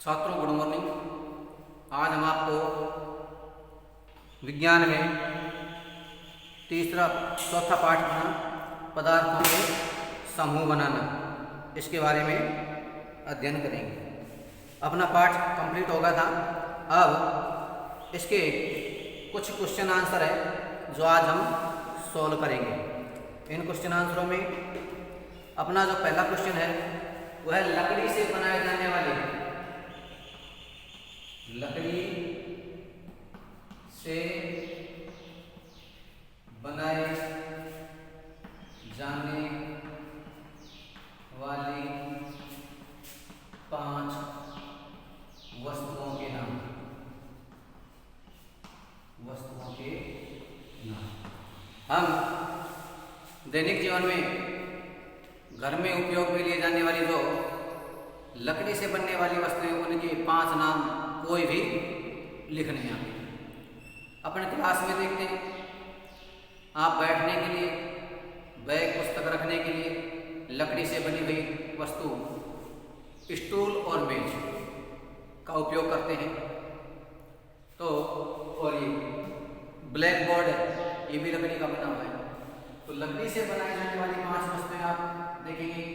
छात्रों good morning. आज हम आपको विज्ञान में चौथा पाठ पढ़ना पदार्थों के समूह बनाना, इसके बारे में अध्ययन करेंगे। अपना पाठ कंप्लीट हो गया था। अब इसके कुछ क्वेश्चन आंसर है जो आज हम सॉल्व करेंगे। इन क्वेश्चन आंसरों में अपना जो पहला क्वेश्चन है वह है लकड़ी से बनाए जाने वाले पांच वस्तुओं के नाम। हम दैनिक जीवन में घर में उपयोग में लिए जाने वाली जो लकड़ी से बनने वाली वस्तुएं, उनके 5 नाम कोई भी लिखने आते। अपने क्लास में देखते हैं, आप बैठने के लिए, बैग पुस्तक रखने के लिए लकड़ी से बनी हुई वस्तु स्टूल और मेज का उपयोग करते हैं। तो और ये ब्लैक बोर्ड है, ये भी लकड़ी का बना हुआ है। तो लकड़ी से बनाई जाने वाली 5 वस्तुएं आप देखेंगे,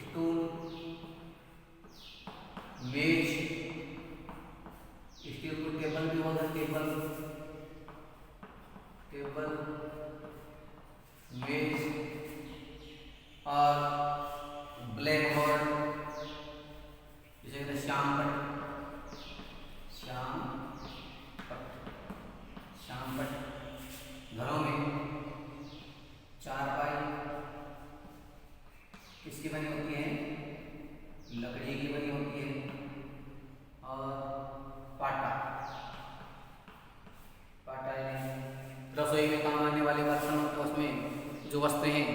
स्टूल, मेज, स्टील को टेबल भी होता है, टेबल, मेज और ब्लैक बोर्ड, जिसे कहते हैं श्यामपट्ट। घरों में चारपाई किसकी बनी होती है? लकड़ी की बनी होती है। और पाटा रसोई में काम आने वाले बर्तन, तो उसमें जो वस्तुएं हैं,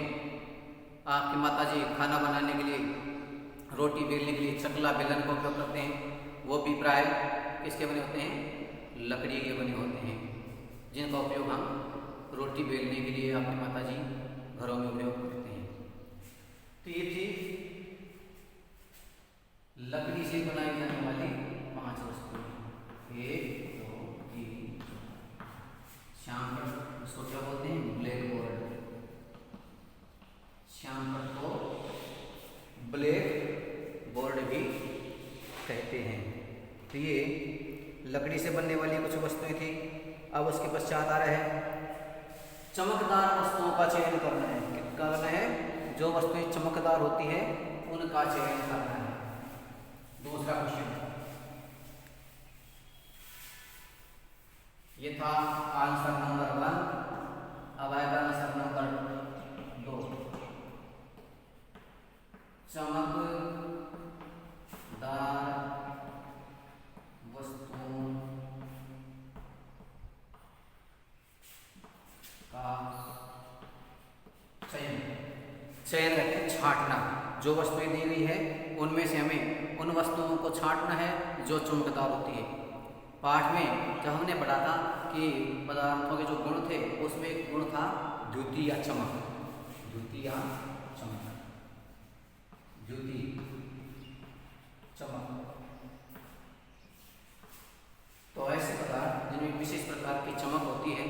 आपकी माताजी खाना बनाने के लिए, रोटी बेलने के लिए चकला बेलन का उपयोग करते हैं, वो भी प्राय किसके बने होते हैं? लकड़ी के बने होते हैं, जिनका उपयोग हम रोटी बेलने के लिए आपकी माताजी घरों में उपयोग करते हैं। तो ये थी लकड़ी से बनाई जाने वाली 5 वस्तुएं। 1 2 3 श्यामपट्ट, उसको क्या बोलते हैं? Black board. श्यामपट्ट को ब्लैक बोर्ड भी कहते हैं। तो ये लकड़ी से बनने वाली कुछ वस्तुएं थी। अब उसके पश्चात आ रहा है चमकदार वस्तुओं का चयन करना है। क्या करना है? जो वस्तुएं चमकदार होती है उनका चयन करना है। दूसरा क्वेश्चन ये था आंसर नंबर 1। अब आएगा आंसर नंबर 2। चमकदार वस्तुओं का चयन करते हैं, छांटना। जो वस्तुएं दी गई है उनमें से हमें उन वस्तुओं को छांटना है जो चमकदार होती है। पाठ में जब हमने पढ़ा था कि पदार्थों के जो गुण थे, उसमें एक गुण था द्युति या चमक। तो ऐसे पदार्थ जिनमें विशेष प्रकार की चमक होती है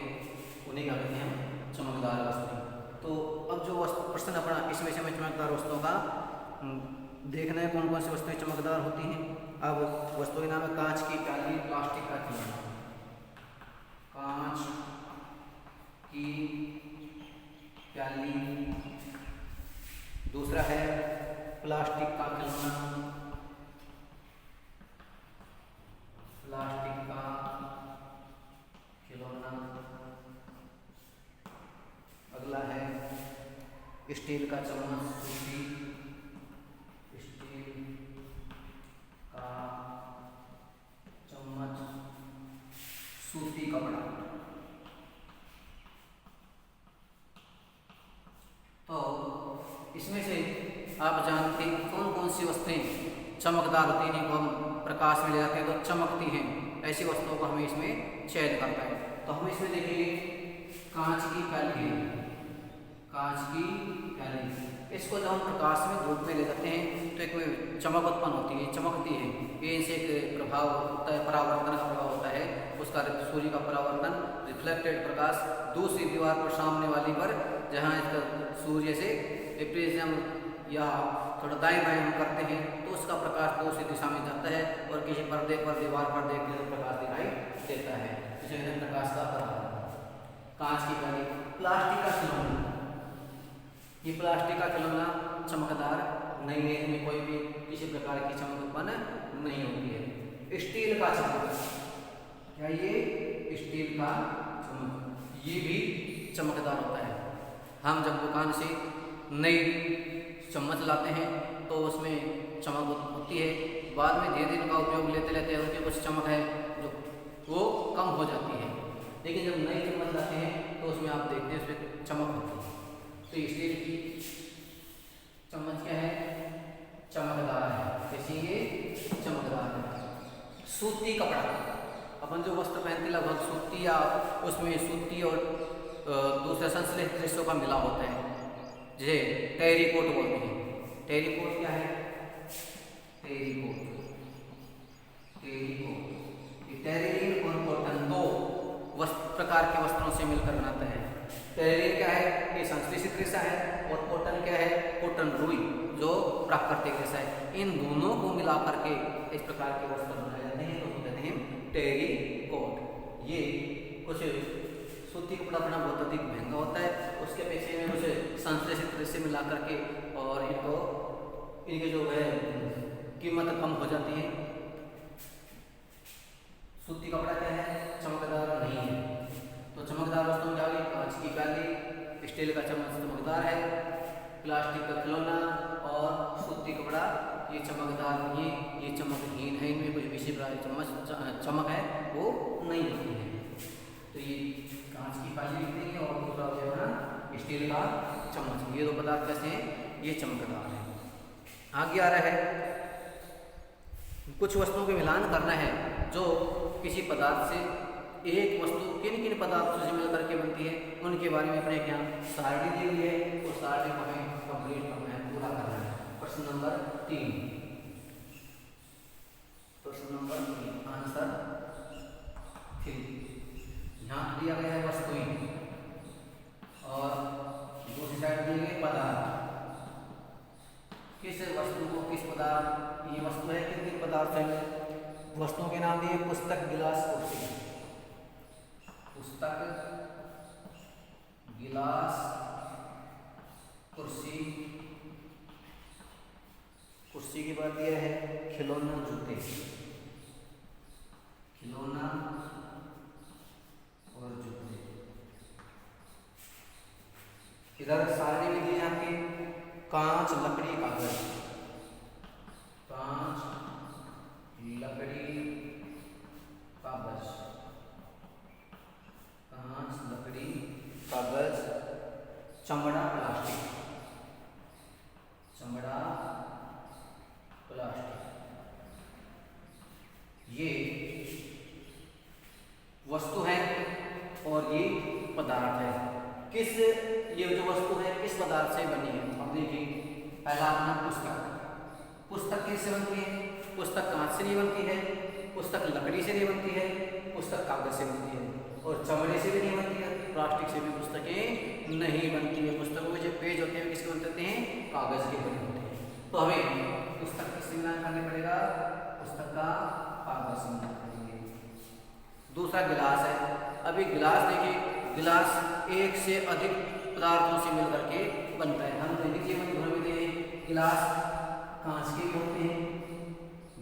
उन्हें क्या कहते हैं? चमकदार वस्तु। तो अब जो प्रश्न अपना, इसमें से हमें चमकदार वस्तुओं का देखना है, कौन कौन सी वस्तुएं चमकदार होती हैं। अब वस्तुओं के नाम है कांच की प्याली, प्लास्टिक का खिलौना। कांच की प्याली, दूसरा है प्लास्टिक का खिलौना। अगला है स्टील का चम्मच, सूती कपड़ा। तो इसमें से आप जानते हैं कौन कौन सी वस्तुएं चमकदार होती हैं, हम प्रकाश में ले जाते हैं तो चमकती हैं। ऐसी वस्तुओं को हमें इसमें चयन करना है। तो हम इसमें देखेंगे कांच की प्याली, इसको जब हम प्रकाश में धूप में ले जाते हैं तो एक में चमक उत्पन्न होती है, चमकती है। ये इनसे एक प्रभाव होता है, परावर्तन का प्रभाव होता है। उसका सूर्य का परावर्तन, रिफ्लेक्टेड प्रकाश दूसरी दीवार पर सामने वाली पर, जहाँ इसका सूर्य से रिप्रेजेंट या थोड़ा दाएं बाएं हम करते हैं तो उसका प्रकाश दूसरी दिशा में जाता है और किसी पर्दे पर, दीवार पर देखने से प्रकाश दिखाई देता है। इसे प्रकाश का परावर्तन। कांच की पहली, प्लास्टिक का खिलौना। ये प्लास्टिक का खिलौना चमकदार नहीं है, इसमें कोई भी किसी प्रकार की चमक उत्पन्न नहीं होती है। स्टील का चमक, क्या ये स्टील का चमक, ये भी चमकदार होता है। हम जब दुकान से नई चम्मच लाते हैं तो उसमें चमक होती है, बाद में धीरे धीरे उनका उपयोग लेते लेते उनकी कुछ चमक है जो वो कम हो जाती है। लेकिन जब नई चम्मच लाते हैं तो उसमें आप देखते हैं उसमें चमक होती है। तो स्टील की चम्मच क्या है, चमकदार है। कैसी ये चमकदार है। सूती कपड़ा, अपन जो वस्त्र पहनते लगभग सूती या उसमें सूती और दूसरे संश्लेषित दृश्यों का मिला होता है, जिसे टेरिकोट बोलते हैं। टेरिकोट क्या है, टेरिकोट, टेरिकोट टेरिन और कॉटन दो प्रकार के वस्त्रों से मिलकर बनाता है। टेरिन क्या है, ये संश्लेषित रेशा है, और कॉटन क्या है, कॉटन रुई जो प्राकृतिक रेशा है। इन दोनों को मिलाकर के इस प्रकार के वस्त्र बनाए जाते हैं, तो कहते हैं टेरिकोट। ये कुछ सूती कपड़ा बना बहुत अधिक महंगा होता है, उसके पीछे में उसे संश्लेषित रेशे मिला करके और इनके जो है कीमत कम हो जाती है। सूती कपड़ा क्या है, चमकदार नहीं है। तो चमकदार वस्तुओं में आ गई कांच की प्याली, स्टील का चम्मच चमकदार है, प्लास्टिक का खिलौना और सूती कपड़ा ये चमकदार नहीं है, ये चमकहीन है। इनमें कुछ विशेष चम्मच चमक है वो नहीं होती है। तो ये कांच की प्याली लिखते हैं और दूसरा हो जाएगा स्टील का चम्मच। ये दो पदार्थ कैसे हैं, ये चमकदार है। आगे आ रहा है, कुछ वस्तुओं के मिलान करना है जो किसी पदार्थ से, एक वस्तु किन किन पदार्थों से मिलकर के बनती है उनके बारे में अपने यहाँ सारणी दी हुई है, और सारणी को हमें कंप्लीट करना है, पूरा करना है। प्रश्न नंबर 3, प्रश्न नंबर 3 आंसर 3। यहाँ दिया गया है वस्तुएं और दूसरी साइड दिए गए पदार्थ। किस वस्तु को किस पदार्थ, ये वस्तु है किन किन पदार्थ है, वस्तुओं के नाम दिए पुस्तक, गिलास, कुर्सी। पुस्तक, गिलास, कुर्सी। कुर्सी के बाद दिया है खिलौना, जूते, खिलौना और जूते। इधर सारणी में दी है आपकी कांच, लकड़ी, कागज। कांच, लकड़ी, कागज, कांच, लकड़ी, कागज, चमड़ा, प्लास्टिक, चमड़ा, प्लास्टिक। ये वस्तु है और ये पदार्थ है। किस, ये जो वस्तु है किस पदार्थ से बनी है, अब देखिए। पहला अपना पुस्तक। पुस्तक किससे बनती है, पुस्तक कांच से नहीं बनती है, पुस्तक लकड़ी से नहीं बनती है, पुस्तक कागज से बनती है, और चमड़े से भी नहीं बनती है, प्लास्टिक से भी पुस्तकें नहीं बनती है। पुस्तकों के जो पेज होते हैं किसके बनते हैं, कागज के बने होते हैं। तो हमें पुस्तक किससे मिलान करना पड़ेगा, पुस्तक का कागज से मिलान करेंगे। दूसरा गिलास है। अभी गिलास देखिए, गिलास एक से अधिक पदार्थों से मिलकर के बनता है। हम दैनिक जीवन भर में देखें, गिलास कांच के भी होते हैं,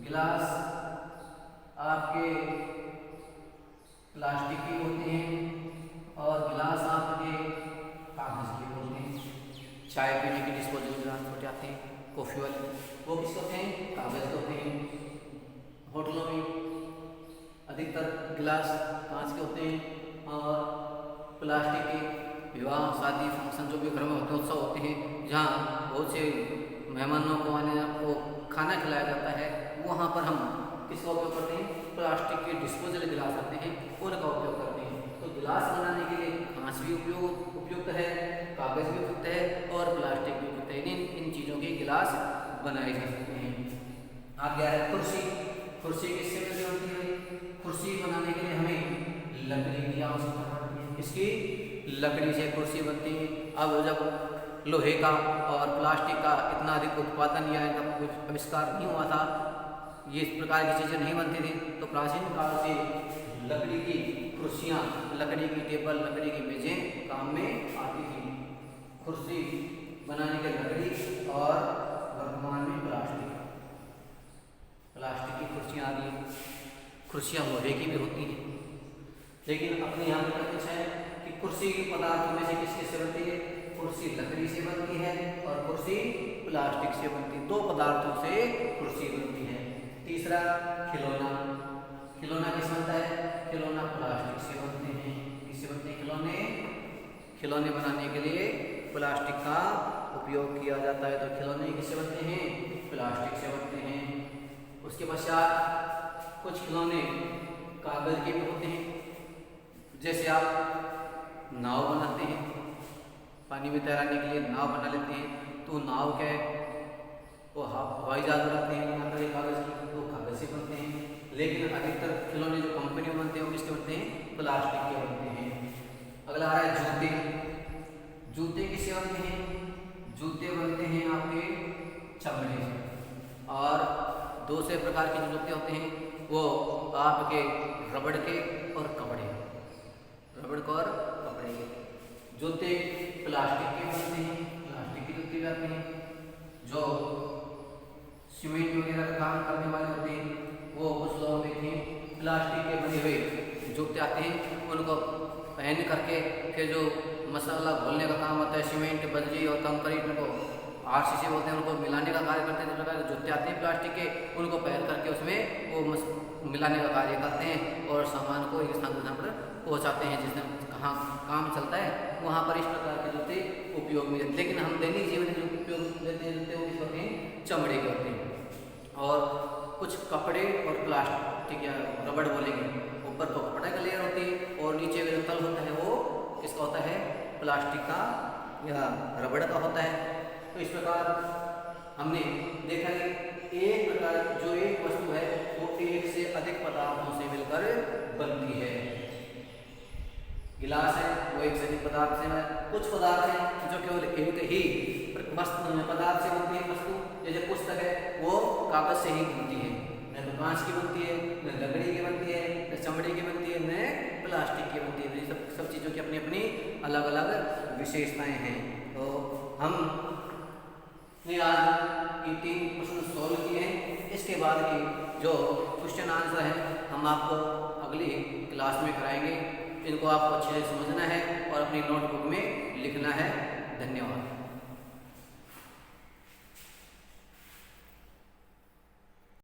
गिलास आपके प्लास्टिक के होते हैं, और गिलास आपके कागज के होते हैं। चाय पीने के डिस्पोजेबल गिलास छोटे आते हैं, कॉफ़ी वाले, वो किसके होते हैं, कागज के होते हैं। होटलों में अधिकतर गिलास कांच के होते हैं और प्लास्टिक के। विवाह, शादी, फंक्शन जो भी घर में होते हैं, उत्सव होते हैं, जहाँ बहुत से मेहमानों को आने को खाना खिलाया जाता है, वहाँ पर हम किसका उपयोग करते हैं, प्लास्टिक के डिस्पोजल गिलास आते हैं उनका उपयोग करते हैं। तो गिलास बनाने के लिए कांच भी उपयुक्त है, कागज भी उपयुक्त है और प्लास्टिक भी उपयुक्त होते हैं, इन चीज़ों के गिलास बनाए जा सकते हैं। आगे आ रहा है कुर्सी। कुर्सी किससे कैसे होती है? कुर्सी बनाने के लिए हमें लकड़ी की आवश्यकता पड़ती है। किसकी? लकड़ी से कुर्सी बनती है। अब जब लोहे का और प्लास्टिक का इतना अधिक उत्पादन या इनका कुछ आविष्कार नहीं हुआ था, ये इस प्रकार की चीज़ें नहीं बनती थी, तो प्राचीन काल से लकड़ी की कुर्सियाँ, लकड़ी की टेबल, लकड़ी की मेजें काम में आती थी। कुर्सी बनाने के लकड़ी और वर्तमान में प्लास्टिक की कुर्सियाँ आ रही हैं। कुर्सियाँ लोहे की भी होती हैं, लेकिन अपने यहाँ पर कुछ है कि कुर्सी के पदार्थों में से किसके से बनती है? कुर्सी लकड़ी से बनती है और कुर्सी प्लास्टिक से बनती है। दो पदार्थों से कुर्सी बनती है। तीसरा खिलौना। खिलौना किस बनता है? खिलौना प्लास्टिक से बनते हैं। किससे बनते हैं खिलौने? खिलौने बनाने के लिए प्लास्टिक का उपयोग किया जाता है, तो खिलौने किससे बनते हैं? प्लास्टिक से बनते हैं। उसके पश्चात कुछ खिलौने कागज के भी होते हैं, जैसे आप नाव बनाते हैं, पानी में तैराने के लिए नाव बना लेते हैं, तो नाव क्या है? वो हवाई जहाज बनाते हैं बनाते हैं कागज की, तो कागज से बनते हैं। लेकिन अधिकतर खिलौने जो कंपनी में बनते हैं वो किसके बनते हैं? प्लास्टिक के बनते हैं। अगला आ रहा है जूते। जूते किससे बनते हैं? जूते बनते हैं आपके चमड़े से। और दूसरे प्रकार के जो जूते होते हैं वो आपके रबड़ के और कपड़े, रबड़ के और कपड़े के। जूते प्लास्टिक के बनते हैं, प्लास्टिक के जूते भी आते हैं। जो सीमेंट वगैरह का काम करने वाले होते हैं वो कुछ लोगों में प्लास्टिक के बने हुए जूते आते हैं, उनको पहन करके फिर जो मसाला घोलने का काम होता है, सीमेंट, बजरी और कंक्रीट को आरसीसी बोलते हैं, उनको मिलाने का कार्य करते हैं। जिस प्रकार जूते आते हैं प्लास्टिक के, उनको पहन करके उसमें वो मिलाने का कार्य करते हैं और सामान को एक स्थान से स्थान पर पहुँचाते हैं। जिसमें कहाँ काम चलता है वहाँ पर इस प्रकार के जूते उपयोग में। लेकिन हम दैनिक जीवन में जो उपयोग लेते हैं जूते वो किस होते हैं? चमड़े के होते हैं। और कुछ कपड़े और प्लास्टिक या रबड़ बोलेंगे, ऊपर तो कपड़े का लेयर होती है और नीचे जो तल होता है वो किसका होता है? प्लास्टिक का या रबड़ का होता है। तो इस प्रकार हमने देखा कि एक प्रकार जो एक वस्तु है वो एक से अधिक पदार्थों से मिलकर बनती है। गिलास है वो एक से अधिक पदार्थ से, कुछ पदार्थ हैं जो केवल एक ही वस्तु पदार्थ से बनती है वस्तु, जैसे पुस्तक है वो कागज से ही बनती है, न तो कांच की बनती है, न लकड़ी की बनती है, न चमड़े की बनती है, न प्लास्टिक की बनती है। ये सब चीज़ों की अपनी अपनी अलग अलग विशेषताएं हैं। तो हम ने आज ये 3 प्रश्न सॉल्व किए हैं। इसके बाद की जो क्वेश्चन आंसर है हम आपको अगली क्लास में कराएंगे। इनको आपको अच्छे से समझना है और अपनी नोटबुक में लिखना है। धन्यवाद।